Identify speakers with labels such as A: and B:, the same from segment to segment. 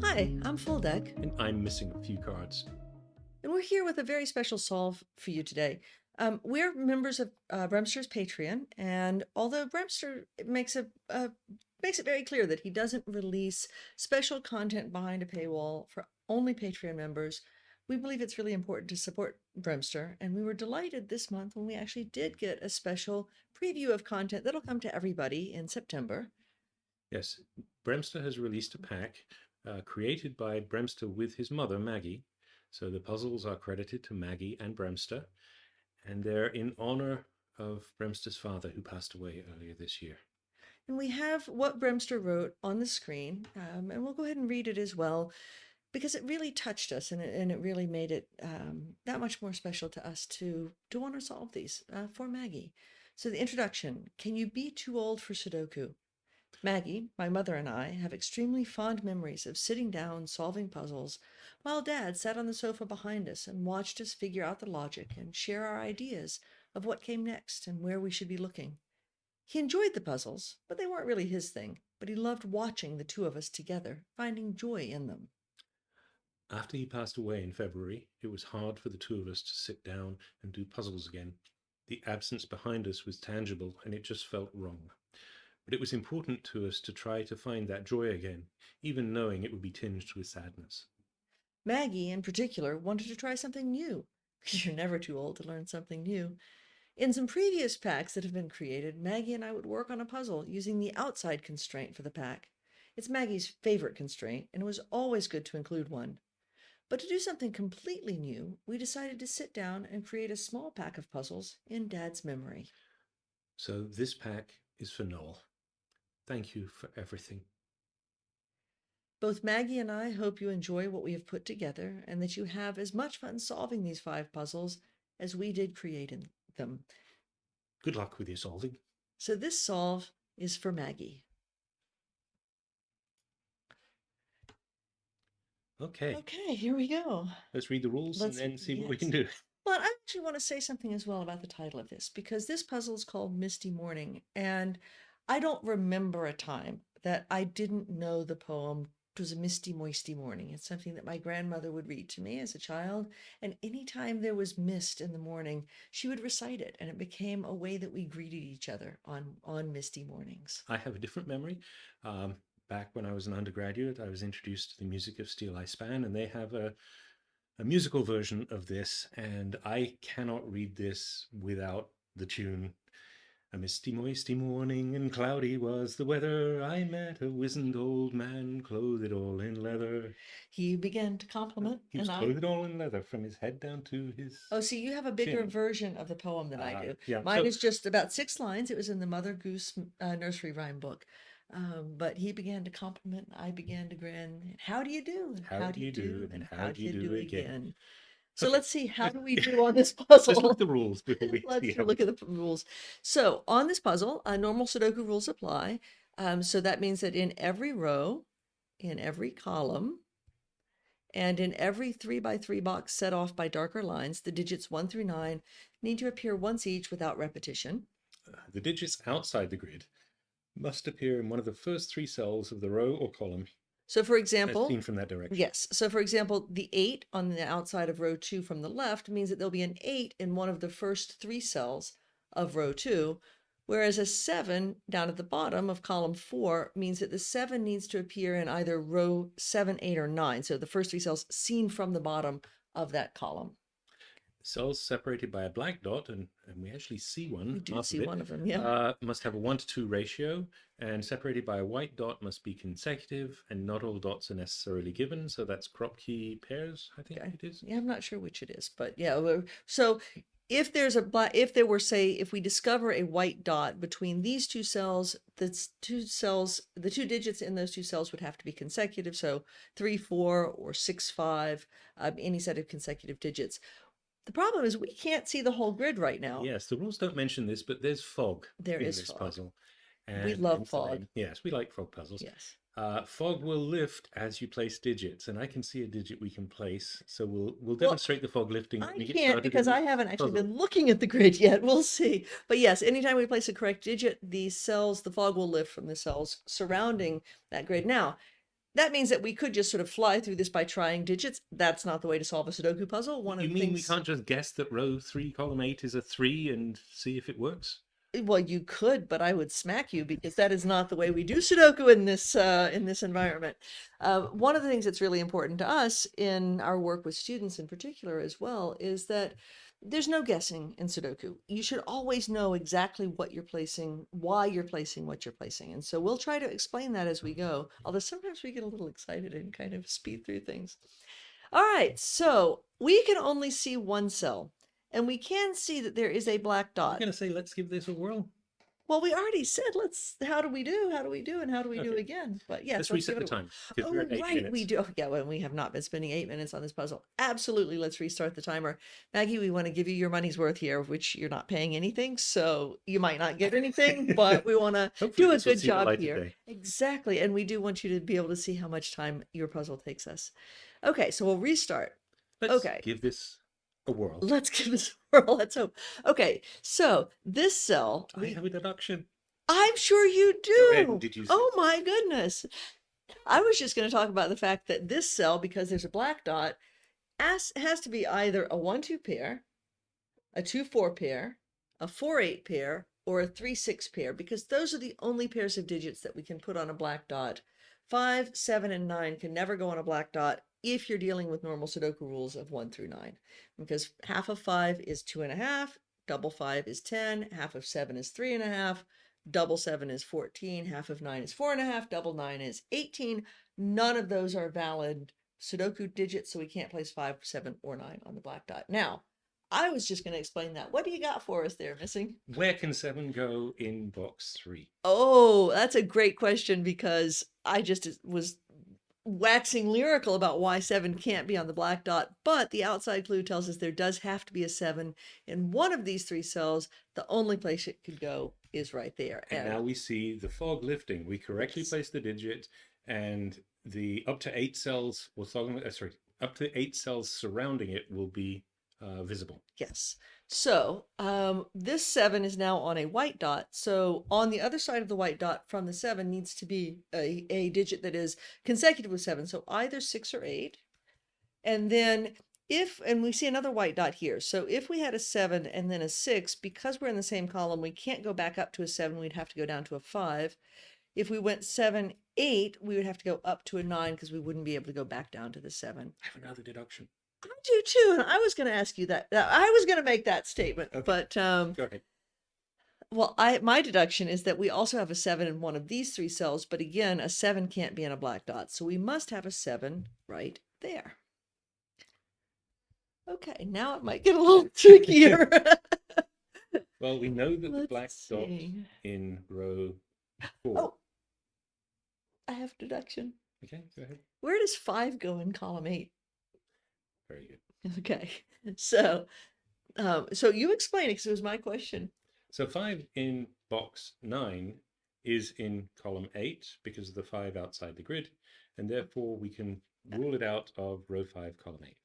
A: Hi, I'm FullDeck,
B: And I'm missing a few cards.
A: and we're here with a very special solve for you today. We're members of BremSter's Patreon, and although BremSter makes it very clear that he doesn't release special content behind a paywall for only Patreon members, we believe it's really important to support BremSter, and we were delighted this month when we actually did get a special preview of content that'll come to everybody in September.
B: Yes, BremSter has released a pack created by BremSter with his mother, Maggie. So the puzzles are credited to Maggie and BremSter, and they're in honor of BremSter's father who passed away earlier this year.
A: And we have what BremSter wrote on the screen, and we'll go ahead and read it as well, because it really touched us, and it really made it that much more special to us to want to solve these for Maggie. So the introduction: can you be too old for Sudoku? Maggie, my mother, and I have extremely fond memories of sitting down solving puzzles while Dad sat on the sofa behind us and watched us figure out the logic and share our ideas of what came next and where we should be looking. He enjoyed the puzzles, but they weren't really his thing, but he loved watching the two of us together, finding joy in them.
B: After he passed away in February, it was hard for the two of us to sit down and do puzzles again. The absence behind us was tangible and it just felt wrong. But it was important to us to try to find that joy again, even knowing it would be tinged with sadness.
A: Maggie, in particular, wanted to try something new, because you're never too old to learn something new. In some previous packs that have been created, Maggie and I would work on a puzzle using the outside constraint for the pack. It's Maggie's favorite constraint, and it was always good to include one. But to do something completely new, we decided to sit down and create a small pack of puzzles in Dad's memory.
B: So this pack is for Noel. Thank you for everything.
A: Both Maggie and I hope you enjoy what we have put together and that you have as much fun solving these 5 puzzles as we did creating them.
B: Good luck with your solving.
A: So this solve is for Maggie.
B: Okay,
A: Okay, here we go.
B: let's read the rules
A: Let's-
B: and then see what we
A: yes.
B: can do.
A: Well, I actually want to say something as well about the title of this, because this puzzle is called Misty Morning, and I don't remember a time that I didn't know the poem. It was a misty, moisty morning. It's something that my grandmother would read to me as a child, and anytime there was mist in the morning, she would recite it, and it became a way that we greeted each other on misty mornings.
B: I have a different memory. Back when I was an undergraduate, I was introduced to the music of Steel I Span, and they have a musical version of this, and I cannot read this without the tune. A misty, moisty morning and cloudy was the weather. I met a wizened old man, clothed all in leather.
A: He began to compliment,
B: He was
A: and I.
B: clothed all in leather from his head down to his.
A: Oh, see, you have a bigger
B: chin.
A: version of the poem than I do.
B: Yeah.
A: Mine is just about 6 lines. It was in the Mother Goose nursery rhyme book. But he began to compliment, and I began to grin. How do you do? And
B: How do you do? And how do you do again?
A: So
B: Okay.
A: let's see, how do we do on this puzzle?
B: Let's look at the rules before we
A: Let's
B: see how
A: look at the rules. So on this puzzle, normal Sudoku rules apply. So that means that in every row, in every column, and in every 3x3 box set off by darker lines, the digits 1 through 9 need to appear once each without repetition.
B: the digits outside the grid must appear in one of the first 3 cells of the row or column.
A: So for
B: As
A: example,
B: seen from that direction.
A: yes. So for example, the 8 on the outside of row 2 from the left means that there'll be an 8 in one of the first 3 cells of row 2, whereas a 7 down at the bottom of column 4 means that the 7 needs to appear in either row 7, 8, or 9. So the first 3 cells seen from the bottom of that column.
B: Cells separated by a black dot, and we actually see one.
A: We do see one of them,
B: must have a 1:2 ratio, and separated by a white dot must be consecutive, and not all dots are necessarily given. So that's Kropki Pairs, I think it is.
A: Yeah, I'm not sure which it is, but yeah. So if there's a black, if we discover a white dot between these 2 cells, the 2 digits in those 2 cells would have to be consecutive. So 3, 4, or 6, 5, any set of consecutive digits. The problem is we can't see the whole grid right now.
B: Yes, the rules don't mention this, but there's fog
A: in
B: this
A: fog.
B: puzzle.
A: We love fog.
B: Yes, we like fog puzzles.
A: Yes.
B: Fog will lift as you place digits, and I can see a digit we can place. So we'll demonstrate the fog lifting.
A: I can't, because I haven't actually been looking at the grid yet. We'll see. But yes, anytime we place a correct digit, the fog will lift from the cells surrounding that grid. Now, That means that we could just sort of fly through this by trying digits. That's not the way to solve a Sudoku puzzle. One of
B: You
A: the
B: mean we
A: things,
B: can't just guess that row 3, column 8 is a 3 and see if it works?
A: well, you could, but I would smack you because that is not the way we do Sudoku in this environment. One of the things that's really important to us in our work with students in particular as well is that there's no guessing in Sudoku. You should always know exactly what you're placing, why you're placing what you're placing. And so we'll try to explain that as we go, although sometimes we get a little excited and kind of speed through things. All right, so we can only see one cell, and we can see that there is a black
B: I'm
A: dot.
B: going to say, let's give this a whirl.
A: Well, we already said how do we do? How do we do? And how do we do
B: Okay,
A: again? But yes,
B: let's
A: let's
B: reset
A: give
B: the
A: it a
B: time because we're
A: Oh,
B: at 8
A: right, we
B: minutes.
A: do. Oh, yeah, well, we have not been spending 8 minutes on this puzzle. Absolutely, let's restart the timer. Maggie, we want to give you your money's worth here, which you're not paying anything, so you might not get anything, but we want to
B: Hopefully
A: do a
B: this will
A: good
B: see the
A: job
B: light of
A: here.
B: day.
A: Exactly, and we do want you to be able to see how much time your puzzle takes us. Okay, so we'll restart.
B: Let's
A: Okay,
B: give this a whirl.
A: let's give this a whirl. Let's hope. Okay, so this cell,
B: I have a deduction.
A: I'm sure you
B: Go ahead and
A: do.
B: deduce it.
A: Oh my goodness. I was just going to talk about the fact that this cell, because there's a black dot, has to be either a 1-2 pair, a 2-4 pair, a 4-8 pair, or a 3-6 pair, because those are the only pairs of digits that we can put on a black dot. 5, 7, and 9 can never go on a black dot if you're dealing with normal Sudoku rules of 1 through 9, because half of 5 is 2.5, double 5 is 10, half of 7 is 3.5, double 7 is 14, half of 9 is 4.5, double 9 is 18. None of those are valid Sudoku digits, so we can't place 5, 7, or 9 on the black dot. Now, I was just going to explain that. What do you got for us there, Missing?
B: Where can 7 go in box 3?
A: Oh, that's a great question because I just was waxing lyrical about why 7 can't be on the black dot, but the outside clue tells us there does have to be a 7 in one of these 3 cells. The only place it could go is right there.
B: And now we see the fog lifting. We correctly placed the digit, and the up to 8 cells up to 8 cells surrounding it will be visible.
A: Yes. So this 7 is now on a white dot. So on the other side of the white dot from the 7 needs to be a digit that is consecutive with 7. So either 6 or 8. And then and we see another white dot here. So if we had a 7 and then a 6, because we're in the same column, we can't go back up to a 7. We'd have to go down to a 5. If we went 7, 8, we would have to go up to a 9 because we wouldn't be able to go back down to the 7.
B: I have another deduction.
A: I do too, and I was going to ask you that. I was going to make that statement,
B: Okay.
A: but
B: Go ahead.
A: well, my deduction is that we also have a 7 in one of these 3 cells, but again, a 7 can't be in a black dot, so we must have a 7 right there. Okay, now it might get a little trickier.
B: Well, we know that the
A: Let's
B: black dot
A: see.
B: in row 4.
A: Oh, I have a deduction.
B: Okay, go ahead.
A: Where does 5 go in column 8?
B: Very good.
A: Okay, so you explain it because it was my question.
B: So 5 in box 9 is in column 8 because of the 5 outside the grid, and therefore we can rule it out of row 5, column 8.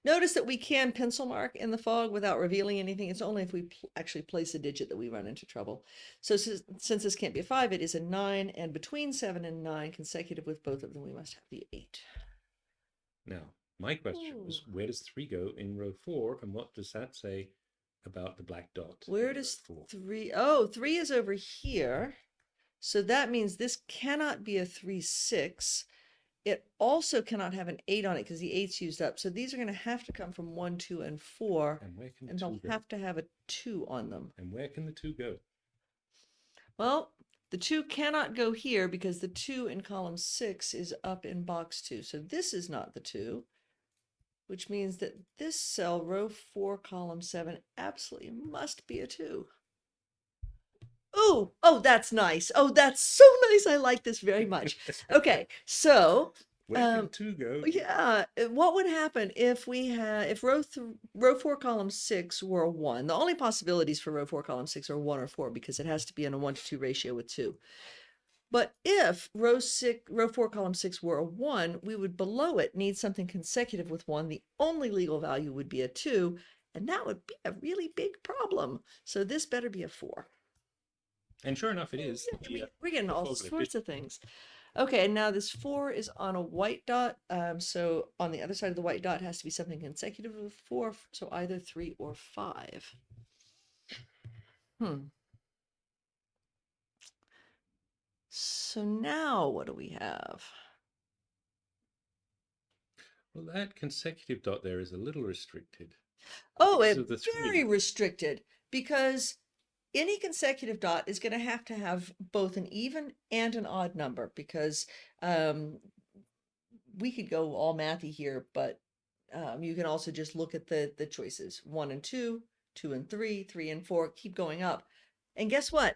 A: Notice that we can pencil mark in the fog without revealing anything. It's only if we actually place a digit that we run into trouble. So since this can't be a 5, it is a 9, and between 7 and 9, consecutive with both of them, we must have the 8.
B: Now, my question was, where does 3 go in row 4, and what does that say about the black dot?
A: Where does 3? Oh, 3 is over here. So that means this cannot be a 3, 6. It also cannot have an 8 on it because the 8's used up. So these are going to have to come from 1, 2, and 4.
B: And where can
A: and they'll have to have a 2 on them.
B: And where can the 2 go?
A: Well, the 2 cannot go here because the 2 in column 6 is up in box 2. So this is not the 2, which means that this cell, row 4, column 7, absolutely must be a 2. Oh, that's nice. Oh, that's so nice. I like this very much. Okay, so
B: where can 2 go?
A: yeah, what would happen if if row 4, column 6 were a 1? The only possibilities for row 4, column 6 are 1 or 4 because it has to be in a 1-to-2 ratio with 2. But if row 4, column 6 were a 1, we would below it need something consecutive with 1. The only legal value would be a 2, and that would be a really big problem. So this better be a 4.
B: And sure enough, it is.
A: We're getting all sorts of things. Okay, and now this 4 is on a white dot. So on the other side of the white dot has to be something consecutive with 4, so either 3 or 5. Hmm. So now what do we have?
B: Well, that consecutive dot there is a little restricted
A: Oh,
B: because
A: it
B: of the
A: very
B: 3.
A: restricted because any consecutive dot is going to have both an even and an odd number because um, we could go all mathy here, but you can also just look at the choices: 1 and 2, 2 and 3, 3 and 4, keep going up. And guess what?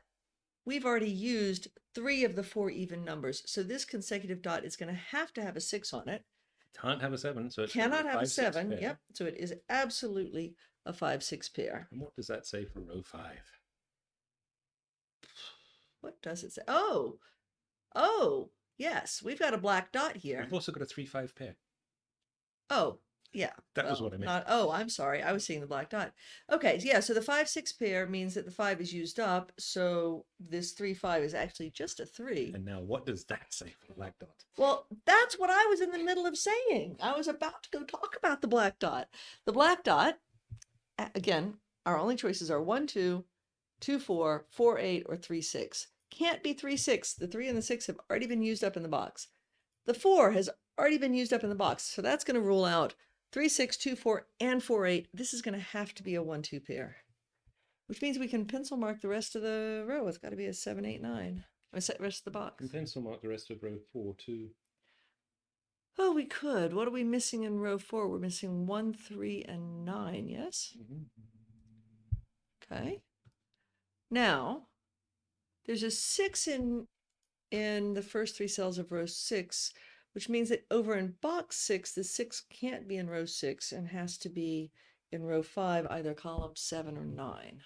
A: We've already used 3 of the 4 even numbers. So this consecutive dot is going to have a 6 on it.
B: Can't have a 7, so it's got to be a
A: Cannot have a
B: 5-6
A: 7.
B: pair.
A: Yep. So it is absolutely a 5-6 pair.
B: And what does that say for row 5?
A: What does it say? Oh, oh, yes, we've got a black dot here.
B: We've also got a 3-5 pair.
A: Oh, yeah.
B: That was
A: Well,
B: what I meant.
A: not, oh, I'm sorry. I was seeing the black dot. Okay, yeah, so the 5-6 pair means that the 5 is used up, so this 3-5 is actually just a 3.
B: And now what does that say for the black dot?
A: Well, that's what I was in the middle of saying. I was about to go talk about the black dot. The black dot, again, our only choices are 1, 2, 2, 4, 4, 8, or 3, 6. Can't be 3, 6. The 3 and the 6 have already been used up in the box. The 4 has already been used up in the box, so that's going to rule out 3, 6, 2, 4, and 4, 8. This is going to have to be a 1, 2 pair, which means we can pencil mark the rest of the row. It's got to be a 7, 8, 9. I set rest of the box.
B: And pencil mark the rest of row 4 too.
A: Oh, we could. What are we missing in row 4? We're missing 1, 3, and 9, yes? Okay. Now, there's a 6 in the first 3 cells of row 6, which means that over in box 6, the 6 can't be in row 6 and has to be in row 5, either column 7 or 9.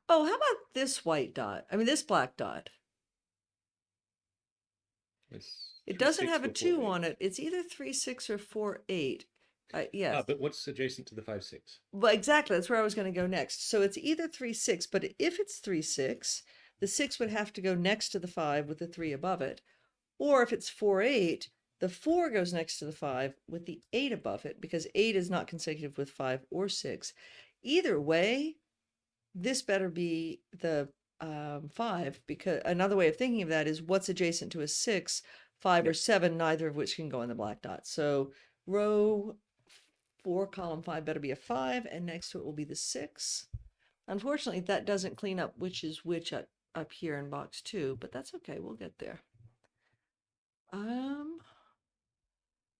A: Oh, how about this white dot? I mean, this black dot. It doesn't have a 2 on it. It's either 3, 6 or 4, 8. Yes.
B: But what's adjacent to the 5-6?
A: Well, exactly. That's where I was going to go next. So it's either 3, 6, but if it's 3, 6, the 6 would have to go next to the 5 with the 3 above it. Or if it's 4, 8, the 4 goes next to the 5 with the 8 above it, because 8 is not consecutive with 5 or 6. Either way, this better be the 5, because another way of thinking of that is what's adjacent to a 6, 5 or 7, neither of which can go in the black dot. So row 4, column 5 better be a 5, and next to it will be the 6. Unfortunately, that doesn't clean up which is which up here in box 2, but that's okay. We'll get there.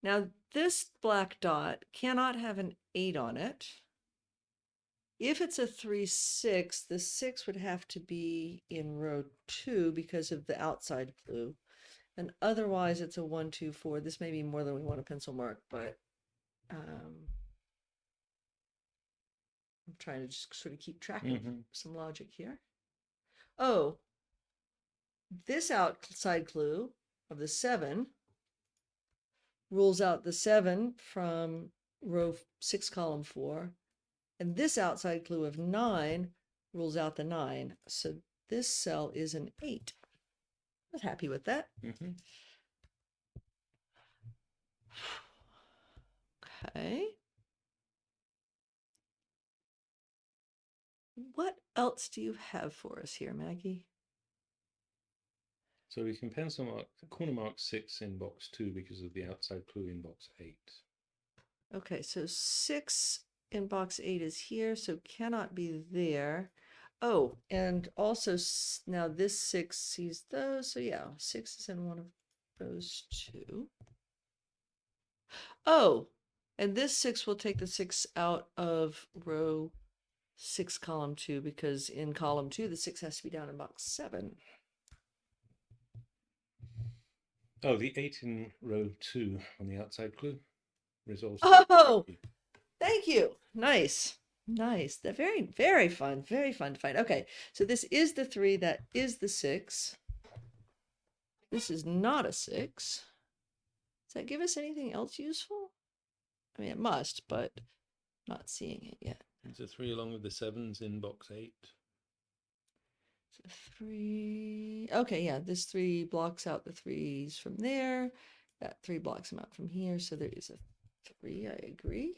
A: Now this black dot cannot have an 8 on it. If it's a 3, 6, the 6 would have to be in row 2 because of the outside clue. And otherwise it's a 1, 2, 4. This may be more than we want to pencil mark, but I'm trying to just sort of keep track of some logic here. Oh, this outside clue of the 7 rules out the 7 from row 6, column 4. And this outside clue of 9 rules out the 9. So this cell is an 8. I was happy with that. Okay. What else do you have for us here, Maggie?
B: So we can pencil mark, corner mark 6 in box 2 because of the outside clue in box 8.
A: Okay, so 6 in box 8 is here, so cannot be there. Oh, and also now this 6 sees those, so yeah, 6 is in one of those 2. Oh, and this 6 will take the 6 out of row 6, column 2, because in column 2, the 6 has to be down in box 7.
B: Oh, the 8 in row 2 on the outside clue resolves.
A: Oh, thank you. Nice. Nice. They're very, very fun. Very fun to find. Okay, so this is the 3. That is the 6. This is not a 6. Does that give us anything else useful? I mean, it must, but I'm not seeing it yet.
B: It's a 3 along with the 7s in box 8.
A: 3. Okay, yeah, this 3 blocks out the 3s from there. That 3 blocks them out from here, so there is a 3, I agree.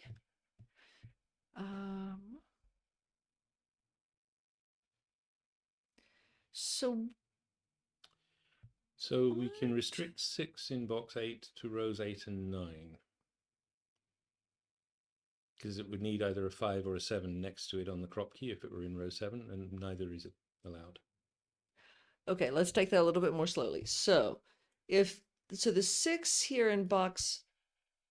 A: So
B: So we can
A: what?
B: restrict 6 in box 8 to rows 8 and 9. Because it would need either a 5 or a 7 next to it on the Kropki if it were in row 7, and neither is it allowed.
A: Okay, let's take that a little bit more slowly. So if the 6 here in box,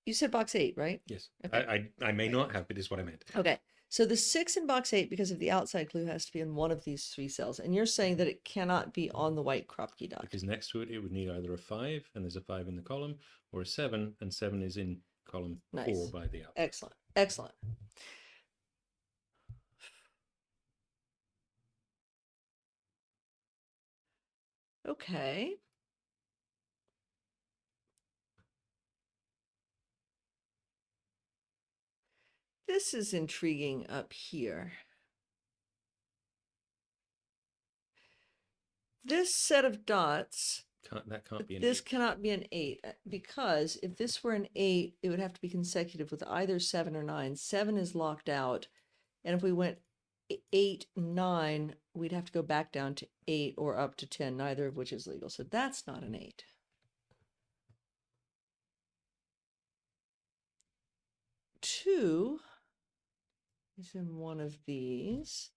A: you said box 8, right?
B: Yes,
A: Okay.
B: I may
A: Right.
B: not have, but is what I meant.
A: Okay. So the 6 in box 8, because of the outside clue, has to be in one of these 3 cells. And you're saying that it cannot be on the white Kropki dot.
B: Because next to it, it would need either a 5, and there's a 5 in the column, or a 7, and 7 is in column 4
A: Nice.
B: by the outside.
A: Excellent. Excellent. Okay. This is intriguing up here. This set of dots,
B: That can't be an
A: this
B: 8.
A: cannot be an 8 because if this were an 8, it would have to be consecutive with either 7 or 9. 7 is locked out. And if we went 8, 9, we'd have to go back down to 8 or up to 10, neither of which is legal. So that's not an 8. 2 is in one of these.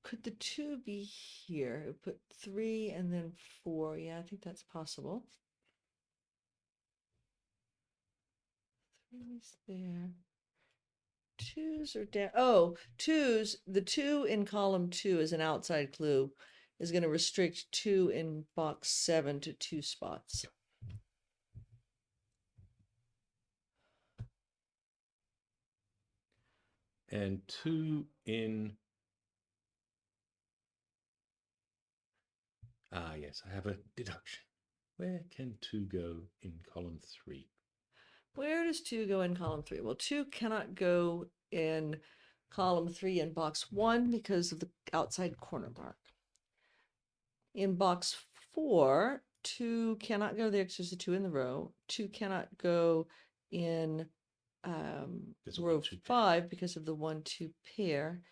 A: Could the 2 be here? It would put 3 and then 4. Yeah, I think that's possible. 3's there. 2's are down. Oh, 2's, the 2 in column 2 is an outside clue, is going to restrict 2 in box 7 to 2 spots.
B: Yep. And 2 in... Ah, yes, I have a deduction. Where can 2 go in column 3?
A: Where does 2 go in column 3? Well, 2 cannot go in column 3 in box 1 because of the outside corner mark. In box 4, 2 cannot go there because there's a 2 in the row. 2 cannot go in row 5 because of the 1-2 pair.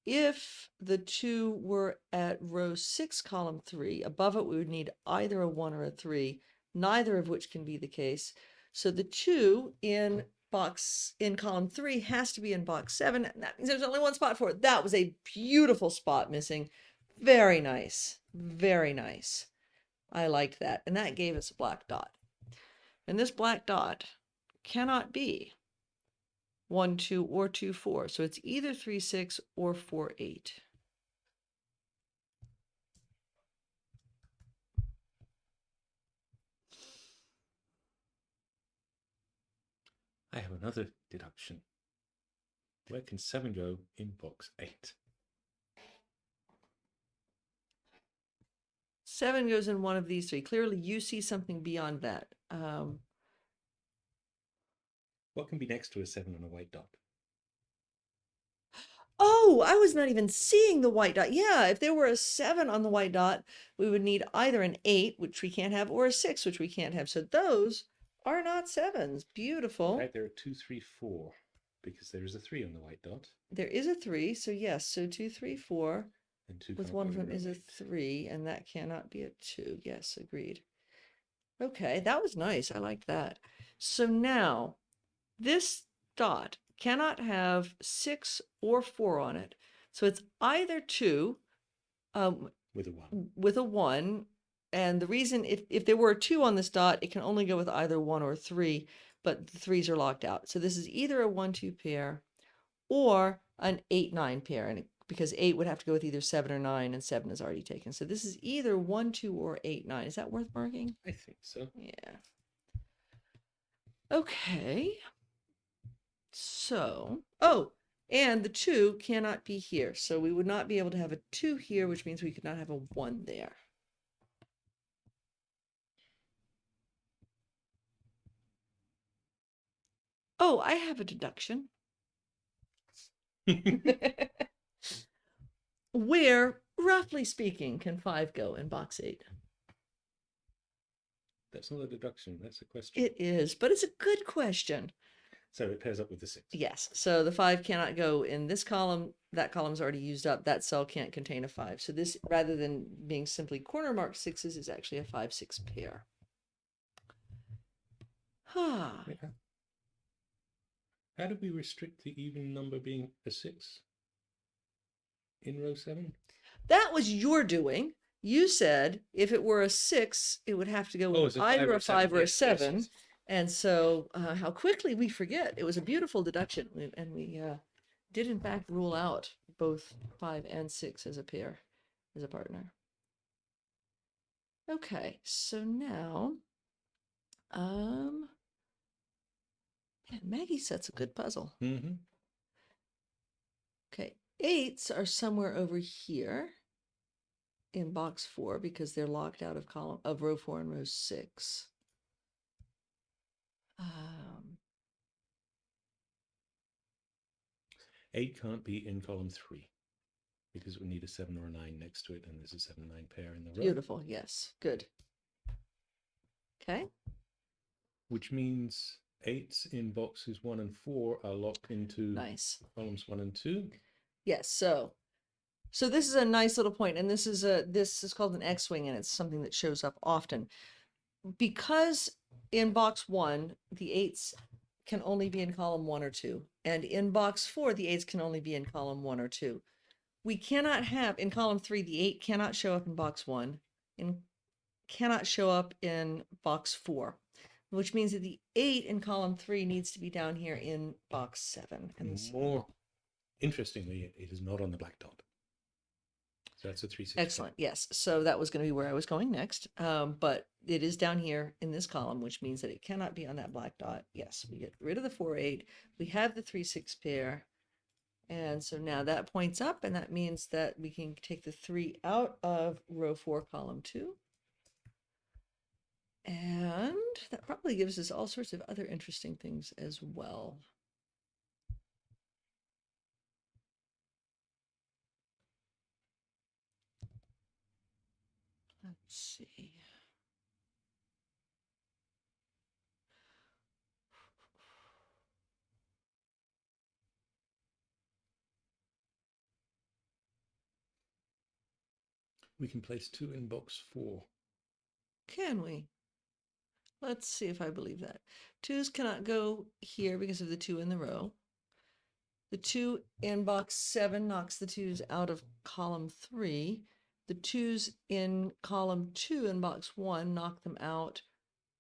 A: If the 2 were at row 6, column 3, above it we would need either a 1 or a 3, neither of which can be the case. So the 2 in column 3 has to be in box 7, and that means there's only one spot for it. That was a beautiful spot missing. Very nice. Very nice. I liked that. And that gave us a black dot. And this black dot cannot be 1, 2, or 2, 4. So it's either 3, 6 or 4, 8.
B: I have another deduction. Where can 7 go in box 8?
A: 7 goes in one of these 3. Clearly, you see something beyond that.
B: What can be next to a 7 on a white dot?
A: Oh, I was not even seeing the white dot. Yeah, if there were a 7 on the white dot, we would need either an 8, which we can't have, or a 6, which we can't have. So those are not 7s. Beautiful.
B: Right, there are 2, 3, 4, because there is a 3 on the white dot.
A: There is a 3, so yes. So 2, 3, 4.
B: And 2
A: With one of them is a 3, and that cannot be a 2. Yes, agreed. Okay, that was nice. I liked that. So now, this dot cannot have 6 or 4 on it. So it's either 2
B: with a 1.
A: with a 1. And the reason, if there were a 2 on this dot, it can only go with either 1 or 3, but the 3s are locked out. So this is either a 1-2 pair or an 8-9 pair. And because 8 would have to go with either 7 or 9, and 7 is already taken. So this is either 1, 2, or 8, 9. Is that worth marking?
B: I think so.
A: Yeah. Okay. So, oh, and the 2 cannot be here. So we would not be able to have a 2 here, which means we could not have a 1 there. Oh, I have a deduction. Where, roughly speaking, can 5 go in box 8?
B: That's not a deduction, that's a question.
A: It is, but it's a good question.
B: So it pairs up with the 6.
A: Yes, so the 5 cannot go in this column. That column's already used up. That cell can't contain a 5. So this, rather than being simply corner marked 6s, is actually a 5-6 pair.
B: Yeah. How do we restrict the even number being a 6 in row 7?
A: That was your doing. You said if it were a 6, it would have to go with either a 5 or a 7.
B: Yes.
A: And so how quickly we forget. It was a beautiful deduction. And we did, in fact, rule out both 5 and 6 as a pair, as a partner. Okay, so now, man, Maggie sets a good puzzle.
B: Mm-hmm.
A: Okay, 8s are somewhere over here in box 4 because they're locked out of row 4 and row 6.
B: 8 can't be in column 3 because it would need a 7 or a 9 next to it, and there's a 7-9 pair in the row.
A: Beautiful, yes, good. Okay.
B: Which means 8s in boxes 1 and 4 are locked into
A: Nice.
B: columns 1 and 2.
A: Yes, so this is a nice little point, and this is called an X-wing, and it's something that shows up often. Because in box 1, the 8s can only be in column 1 or 2, and in box 4, the 8s can only be in column 1 or 2. We cannot have, in column 3, the 8 cannot show up in box 1, and cannot show up in box 4, which means that the 8 in column 3 needs to be down here in box 7. And
B: more interestingly, it is not on the black dot. So that's a 3-6.
A: Excellent. Yes. So that was going to be where I was going next. But it is down here in this column, which means that it cannot be on that black dot. Yes, we get rid of the 4-8. We have the 3-6 pair. And so now that points up, and that means that we can take the 3 out of row 4, column 2. And that probably gives us all sorts of other interesting things as well. Let's see.
B: We can place 2 in box 4.
A: Can we? Let's see if I believe that. 2s cannot go here because of the 2 in the row. The 2 in box 7 knocks the 2s out of column 3. The 2s in column 2 in box 1 knock them out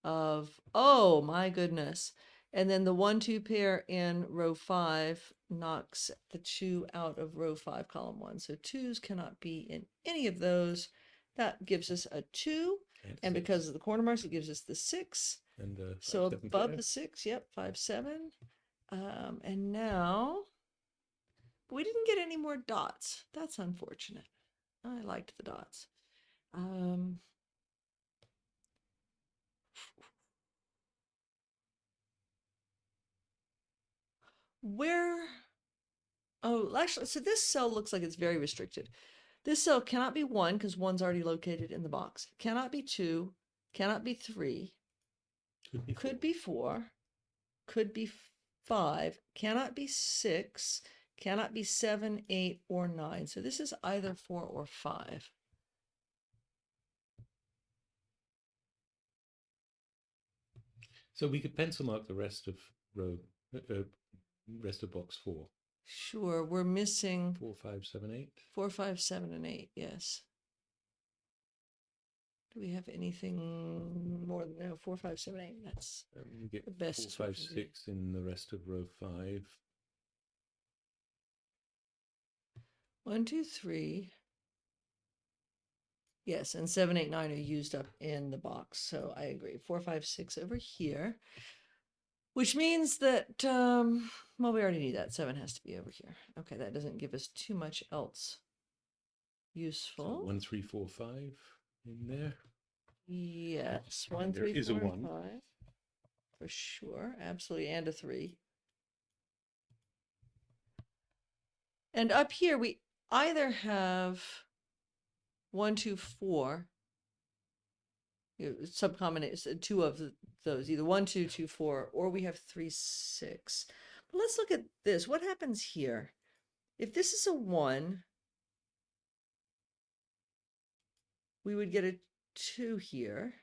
A: of, oh my goodness. And then the 1-2 pair in row 5 knocks the 2 out of row 5, column 1. So 2s cannot be in any of those. That gives us a 2. And because of the corner marks, it gives us the 6.
B: And
A: so above the 6, yep, 5-7. And now we didn't get any more dots. That's unfortunate. I liked the dots. Oh, actually, so this cell looks like it's very restricted. This cell cannot be 1 because 1's already located in the box. Cannot be 2, cannot be 3, could be 4, could be 5, cannot be 6, cannot be 7, 8, or 9. So this is either 4 or 5.
B: So we could pencil mark the rest of rest of box 4.
A: Sure, we're missing
B: 4, 5, 7, 8.
A: 4, 5, 7, and 8. Yes. Do we have anything more than no 4, 5, 7, 8? That's
B: we get
A: the best.
B: 4, 5, 6 in the rest of row 5.
A: 1, 2, 3. Yes, and 7, 8, 9 are used up in the box. So I agree. 4, 5, 6 over here, which means that, well, we already need that. 7 has to be over here. Okay, that doesn't give us too much else useful.
B: So 1, 3, 4, 5 in there.
A: Yes, 1,
B: there
A: 3,
B: is
A: 4,
B: a 1
A: 5 for sure, absolutely, and a 3. And up here either have 1, 2, 4, subcombination, two of those, either 1, 2, 2, 4, or we have 3, 6. But let's look at this. What happens here? If this is a 1, we would get a 2 here,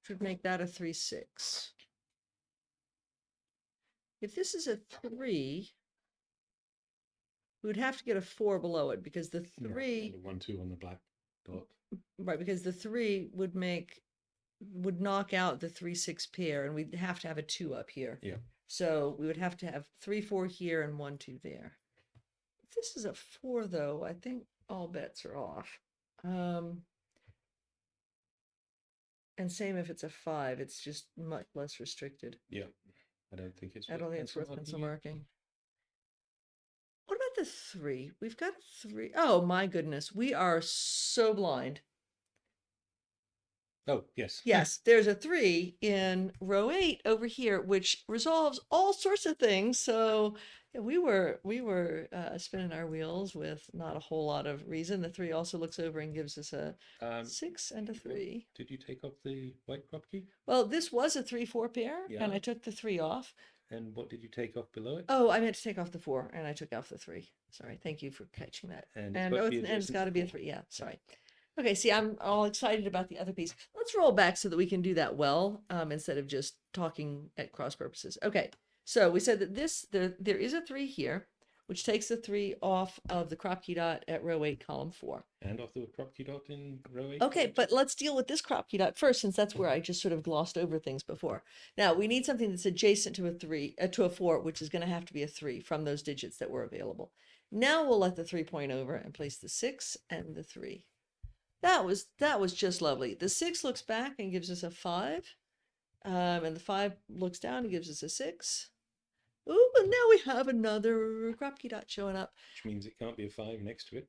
A: which would make that a 3, 6. If this is a 3, we would have to get a 4 below it because the 3,
B: and a 1, 2 on the black dot.
A: right, because the 3 would knock out the 3, 6 pair, and we'd have to have a 2 up here.
B: Yeah.
A: So we would have to have 3, 4 here and 1, 2 there. If this is a 4, though, I think all bets are off. And same if it's a 5, it's just much less restricted.
B: Yeah. I don't think it's
A: worth pencil marking. What about the 3? We've got a 3. Oh my goodness, we are so blind.
B: Oh, yes.
A: Yes, there's a 3 in row 8 over here, which resolves all sorts of things. So yeah, we were spinning our wheels with not a whole lot of reason. The 3 also looks over and gives us a 6 and a 3.
B: Did you take off the white Kropki?
A: Well, this was a 3, 4 pair,
B: Yeah.
A: and I took the 3 off.
B: And what did you take off below it?
A: Oh, I meant to take off the 4, and I took off the 3. Sorry, thank you for catching that.
B: And
A: it's got to be a 3. Yeah, sorry. Okay, see, I'm all excited about the other piece. Let's roll back so that we can do that well, instead of just talking at cross purposes. Okay, so we said that there is a 3 here, which takes the 3 off of the Kropki dot at row 8, column 4.
B: And off the Kropki dot in row 8?
A: Okay, but let's deal with this Kropki dot first, since that's where I just sort of glossed over things before. Now, we need something that's adjacent to a 3, to a 4, which is going to have to be a 3 from those digits that were available. Now we'll let the 3 point over and place the 6 and the 3. That was just lovely. The 6 looks back and gives us a 5. And the 5 looks down and gives us a 6. Ooh, and now we have another Kropki dot showing up.
B: Which means it can't be a 5 next to it.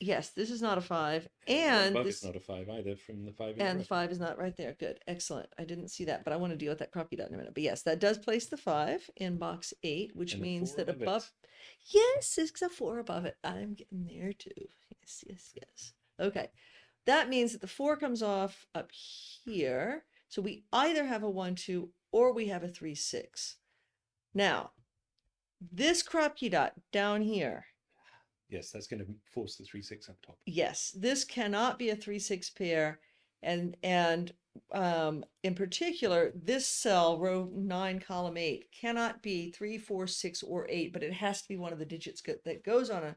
A: Yes, this is not a 5.
B: And
A: And
B: this is not a 5 either from the 5 in
A: and
B: the
A: the 5 is not right there. Good. Excellent. I didn't see that, but I want to deal with that Kropki dot in a minute. But yes, that does place the 5 in box 8, which
B: And a
A: means
B: 4
A: that
B: above it.
A: yes, it's a 4 above it. I'm getting there too. Yes, yes, yes. Okay. That means that the 4 comes off up here. So we either have a 1, 2, or we have a 3, 6. Now, this Kropki dot down here,
B: Yes, that's going to force the 3, 6 up top.
A: yes, this cannot be a 3, 6 pair. And in particular, this cell, row 9, column 8, cannot be 3, 4, 6, or 8, but it has to be one of the digits that goes on a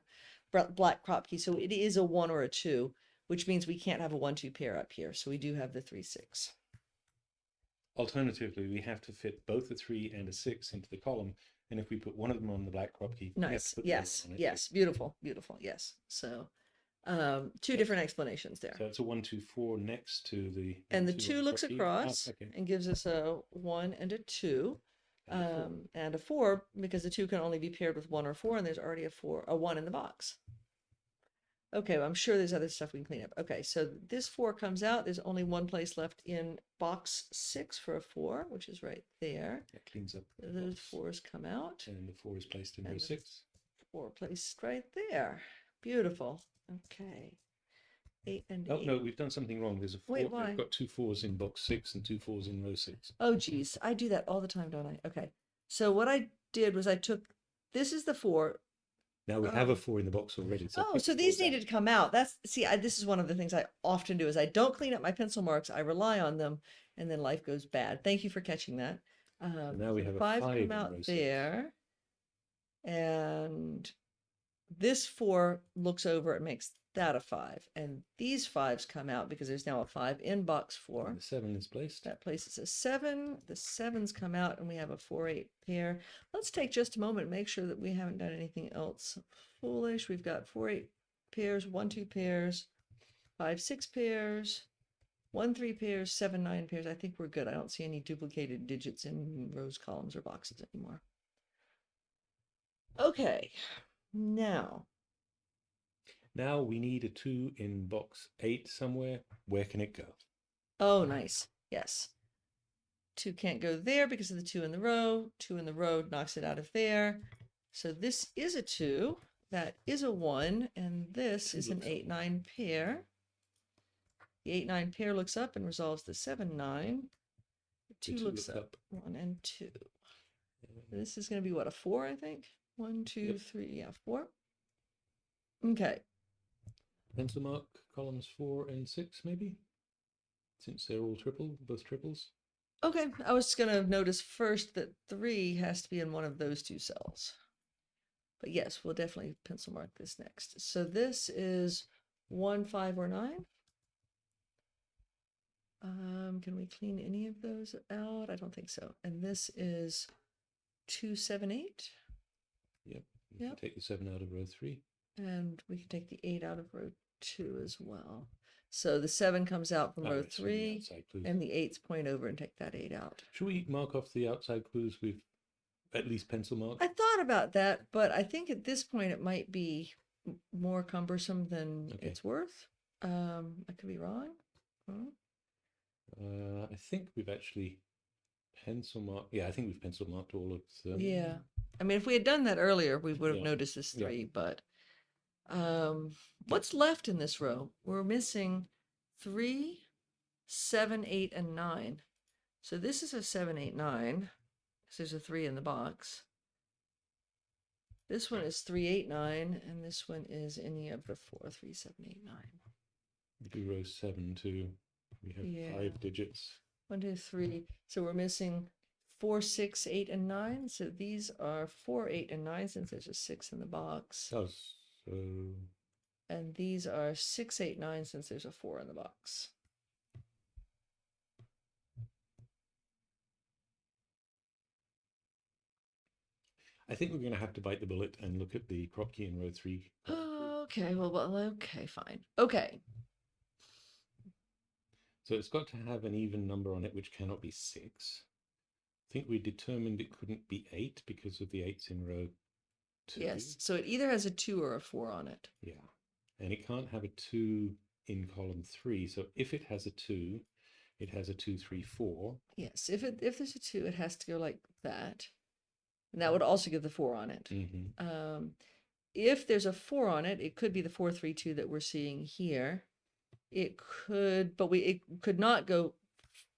A: black Kropki. So it is a 1 or a 2, which means we can't have a 1, 2 pair up here. So we do have the 3, 6.
B: Alternatively, we have to fit both a 3 and a 6 into the column. And if we put one of them on the black Kropki, we have
A: Nice.
B: to put the other
A: Yes.
B: one on it.
A: Yes. Beautiful. Beautiful. Yes. So two different explanations there.
B: So it's a 1, 2, 4 next to the.
A: And the
B: 1,
A: 2
B: on
A: looks
B: Kropki.
A: across
B: Okay.
A: and gives us a 1 and a 2.
B: And a 4.
A: And a 4, because the 2 can only be paired with 1 or 4, and there's already a 1 in the box. Okay, well, I'm sure there's other stuff we can clean up. Okay, so this 4 comes out. There's only one place left in box 6 for a 4, which is right there.
B: That cleans up. the
A: Those
B: box.
A: 4s come out.
B: And the 4 is placed in row
A: And the
B: 6.
A: 4 placed right there. Beautiful. Okay. 8 and 8.
B: Oh, no, we've done something wrong. There's a 4.
A: Wait, why?
B: We've got 2 4s in box 6 and 2 4s in row 6.
A: Oh, geez. I do that all the time, don't I? Okay. So what I did was I took, this is the 4.
B: Now we have a 4 in the box already. So
A: Oh, so these needed to come out. This is one of the things I often do is I don't clean up my pencil marks. I rely on them, and then life goes bad. Thank you for catching that.
B: now we
A: so
B: have a
A: 5
B: 5
A: come
B: in
A: out
B: row 6.
A: there. And this 4 looks over, it makes that a 5. And these 5s come out because there's now a 5 in box 4.
B: And the 7 is placed.
A: That places a 7. The 7s come out, and we have a 4, 8 pair. Let's take just a moment and make sure that we haven't done anything else foolish. We've got 4, 8 pairs, 1, 2 pairs, 5, 6 pairs, 1, 3 pairs, 7, 9 pairs. I think we're good. I don't see any duplicated digits in rows, columns, or boxes anymore. Okay, now
B: we need a 2 in box 8 somewhere. Where can it go?
A: oh, nice. Yes. 2 can't go there because of the 2 in the row. 2 in the row knocks it out of there. So this is a 2. that is a 1, and this
B: Two
A: is an
B: looks up.
A: 8-9 pair. The 8-9 pair looks up and resolves the 7-9. The
B: The
A: 2
B: two
A: looks
B: look
A: up.
B: up.
A: 1 and 2. This is going to be what, a 4, I think? 1, 2,
B: Yep.
A: 3, yeah, 4. Okay.
B: Pencil mark columns 4 and 6, maybe? Since they're all both triples.
A: Okay, I was going to notice first that 3 has to be in one of those two cells. But yes, we'll definitely pencil mark this next. So this is 1, 5, or 9. Can we clean any of those out? I don't think so. And this is 2, 7, 8.
B: Yep. You can take the 7 out of row 3.
A: And we can take the 8 out of row 2 as well. So the 7 comes out from row 3, and the 8's point over and take that 8 out.
B: Should we mark off the outside clues we've at least pencil marked?
A: I thought about that, but I think at this point it might be more cumbersome than it's worth. I could be wrong.
B: I think we've actually pencil marked. Yeah, I think we've pencil marked all of them.
A: Yeah. I mean, if we had done that earlier, we would have noticed this 3, but what's left in this row? We're missing 3, 7, 8, and 9. So this is a 7, 8, 9, because there's a 3 in the box. This one is 3, 8, 9, and this one is any of the 4, 3, 7, 8, 9.
B: We do row 7 too. We have 5 digits.
A: 1, 2, 3. So we're missing 4, 6, 8, and 9. So these are 4, 8, and 9 since there's a 6 in the box.
B: Oh, so.
A: And these are 6, 8, 9 since there's a 4 in the box.
B: I think we're going to have to bite the bullet and look at the Kropki in row 3.
A: Okay, well, okay, fine. Okay.
B: So it's got to have an even number on it, which cannot be 6. I think we determined it couldn't be 8 because of the 8's in row 2.
A: Yes, so it either has a 2 or a 4 on it.
B: Yeah, and it can't have a 2 in column 3. So if it has a 2, it has a 2, 3, 4.
A: Yes, if there's a 2, it has to go like that. And that would also give the 4 on it.
B: Mm-hmm.
A: If there's a 4 on it, it could be the 4, 3, 2 that we're seeing here. It could, but it could not go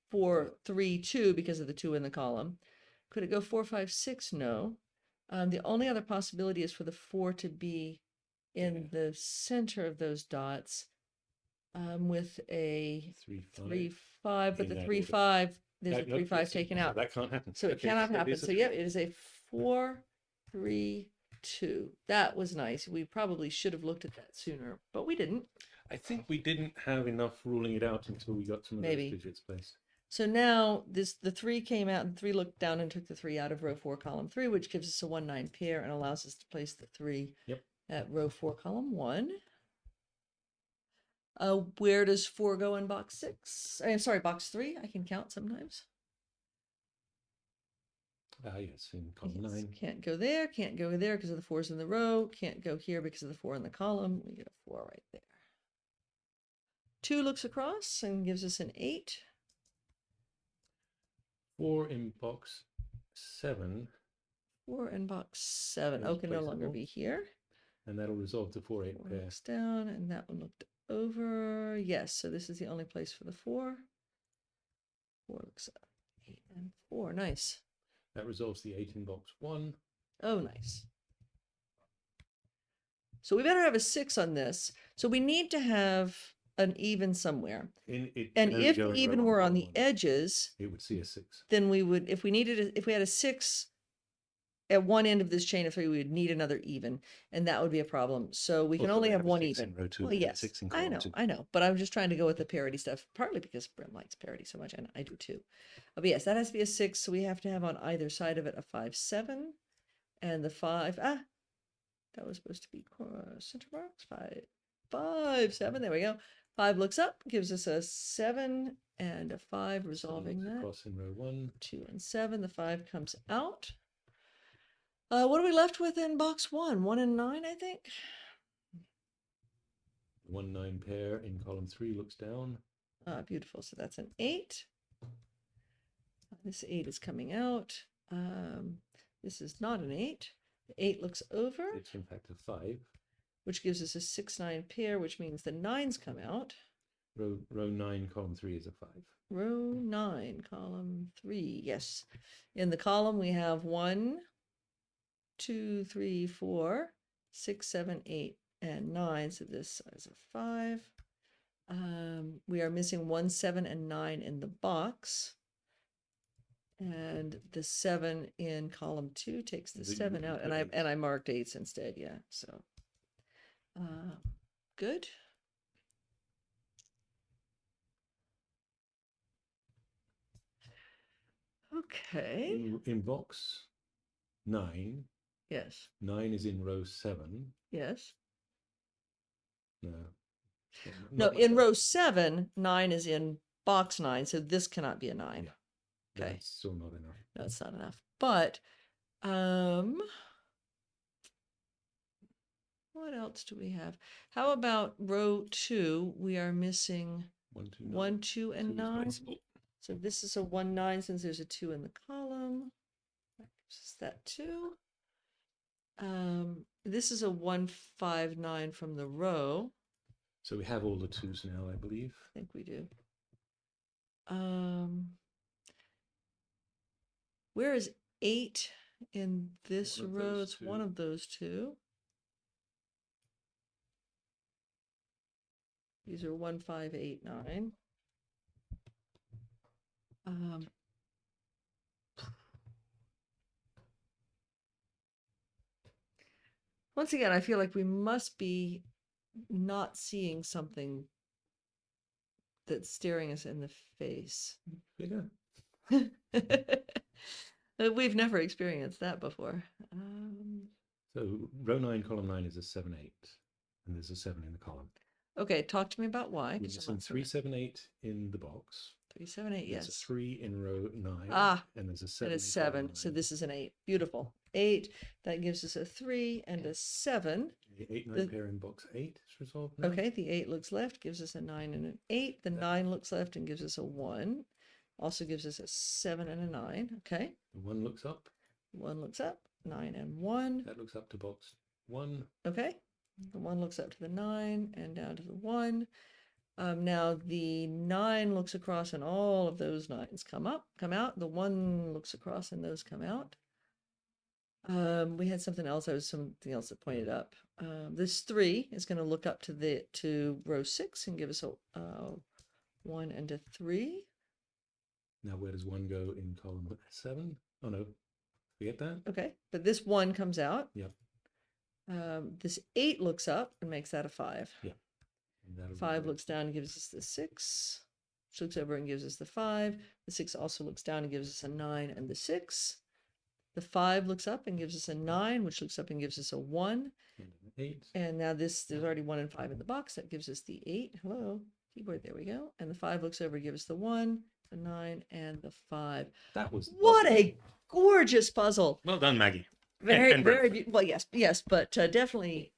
A: 4, 3, 2 because of the 2 in the column. Could it go 4, 5, 6? No. The only other possibility is for the 4 to be in the center of those dots with a 3, 5, but the 3, 5, there's a 3, 5 taken out.
B: That can't happen.
A: So it cannot happen. So yeah, it is a 4, 3, 2. That was nice. We probably should have looked at that sooner, but we didn't.
B: I think we didn't have enough ruling it out until we got some of those digits placed.
A: So now the 3 came out, and 3 looked down and took the 3 out of row 4, column 3, which gives us a 1, 9 pair and allows us to place the 3 at row 4, column 1. Where does 4 go in box 6? I'm sorry, box 3. I can count sometimes.
B: Yes, in column 9.
A: Can't go there because of the 4's in the row. Can't go here because of the 4 in the column. We get a 4 right there. 2 looks across and gives us an 8.
B: 4 in box 7.
A: 4 in box 7. Oh, can no longer be here.
B: And that'll resolve to 4, 8 pair.
A: Looks down, and that one looked over. Yes, so this is the only place for the 4. 4 looks up. 8 and 4. Nice.
B: That resolves the 8 in box 1.
A: Oh, nice. So we better have a 6 on this. So we need to have an even somewhere. And if the even were on the edges,
B: it would see a 6.
A: Then we would, if we had a 6 at one end of this chain of 3, we would need another even, and that would be a problem. So we can only have one even.
B: Row 2,
A: well, yes, I know, but I'm just trying to go with the parity stuff, partly because Brem likes parity so much, and I do too. But yes, that has to be a 6, so we have to have on either side of it a 5, 7, and the 5, that was supposed to be center marks, 5, 5, 7, there we go. 5 looks up, gives us a 7 and a 5, resolving that.
B: Across in row 1.
A: 2 and 7, the 5 comes out. What are we left with in box 1? 1 and 9, I think.
B: 1, 9 pair in column 3 looks down.
A: Beautiful. So that's an 8. This 8 is coming out. This is not an 8. The 8 looks over,
B: It's in fact a 5.
A: which gives us a 6-9 pair, which means the 9s come out.
B: Row 9, column 3 is a 5.
A: Row 9, column 3, yes. In the column, we have 1, 2, 3, 4, 6, 7, 8, and 9. So this is a 5. We are missing 1, 7, and 9 in the box. And the 7 in column 2 takes the 7 out, and I marked 8s instead, yeah. So good. Okay.
B: In box 9,
A: Yes.
B: 9 is in row 7.
A: Yes.
B: No.
A: No, in row 7, 9 is in box 9, so this cannot be a 9.
B: Yeah.
A: Okay.
B: That's still not enough.
A: No, it's not enough. But what else do we have? How about row 2? We are missing 1, 2, and 9. So this is a 1, 9 since there's a 2 in the column. That gives us that 2. This is a 1, 5, 9 from the row.
B: So we have all the 2s now, I believe.
A: I think we do. Where is 8 in this row? It's one of those 2. These are 1, 5, 8, 9. Once again, I feel like we must be not seeing something that's staring us in the face.
B: Bigger.
A: We've never experienced that before.
B: So row 9, column 9 is a 7, 8. And there's a 7 in the column.
A: Okay, talk to me about why.
B: We're missing 3, 7, 8 in the box.
A: 3, 7, 8, yes.
B: There's a 3 in row 9. And there's a 7.
A: And a 7. So this is an 8. Beautiful. 8. That gives us a 3 and a 7.
B: The 8, 9 pair in box 8 is resolved now.
A: Okay, the 8 looks left, gives us a 9 and an 8. The 9 looks left and gives us a 1. Also gives us a 7 and a 9. Okay.
B: The 1 looks up.
A: 1 looks up. 9 and 1.
B: That looks up to box 1.
A: Okay. The 1 looks up to the 9 and down to the 1. Now the 9 looks across and all of those 9s come out. The 1 looks across and those come out. We had something else. There was something else that pointed up. This 3 is going to look up to row 6 and give us a 1 and a 3.
B: Now where does 1 go in column 7? Oh no, forget that.
A: Okay, but this 1 comes out.
B: Yep.
A: This 8 looks up and makes that a 5.
B: Yeah.
A: 5 looks down and gives us the 6. Which looks over and gives us the 5. The 6 also looks down and gives us a 9 and the 6. The 5 looks up and gives us a 9, which looks up and gives us a 1.
B: And an 8.
A: And now there's already 1 and 5 in the box. That gives us the 8. Hello, keyboard, there we go. And the 5 looks over and gives us the 1, the 9, and the 5.
B: That was
A: what a gorgeous puzzle.
B: Well done, Maggie.
A: Very, very beautiful. Well, yes, but definitely,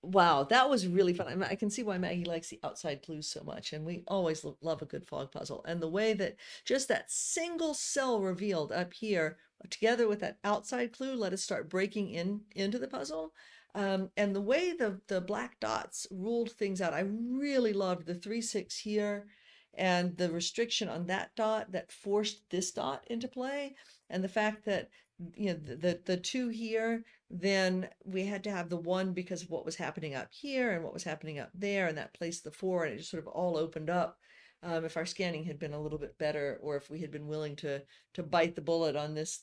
A: wow, that was really fun. I mean, I can see why Maggie likes the outside clues so much, and we always love a good fog puzzle. And the way that just that single cell revealed up here, together with that outside clue, let us start breaking into the puzzle. And the way the black dots ruled things out, I really loved the 3, 6 here, and the restriction on that dot that forced this dot into play, and the fact that the 2 here, then we had to have the 1 because of what was happening up here and what was happening up there, and that placed the 4, and it just sort of all opened up. If our scanning had been a little bit better, or if we had been willing to bite the bullet on this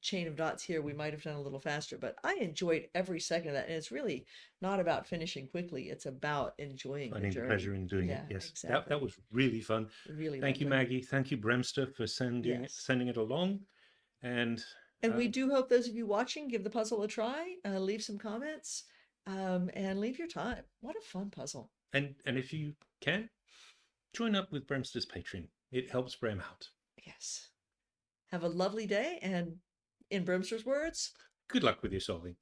A: chain of dots here, we might have done a little faster. But I enjoyed every second of that, and it's really not about finishing quickly. It's about enjoying
B: Finding
A: the journey.
B: pleasure in doing it. Yes,
A: exactly.
B: That was really fun.
A: Really,
B: thank you, Maggie. Thank you, BremSter, for sending it along. And
A: we do hope those of you watching give the puzzle a try. Leave some comments, and leave your time. What a fun puzzle!
B: And if you can, join up with BremSter's Patreon. It helps Brem out.
A: Yes. Have a lovely day, and in BremSter's words,
B: good luck with your solving.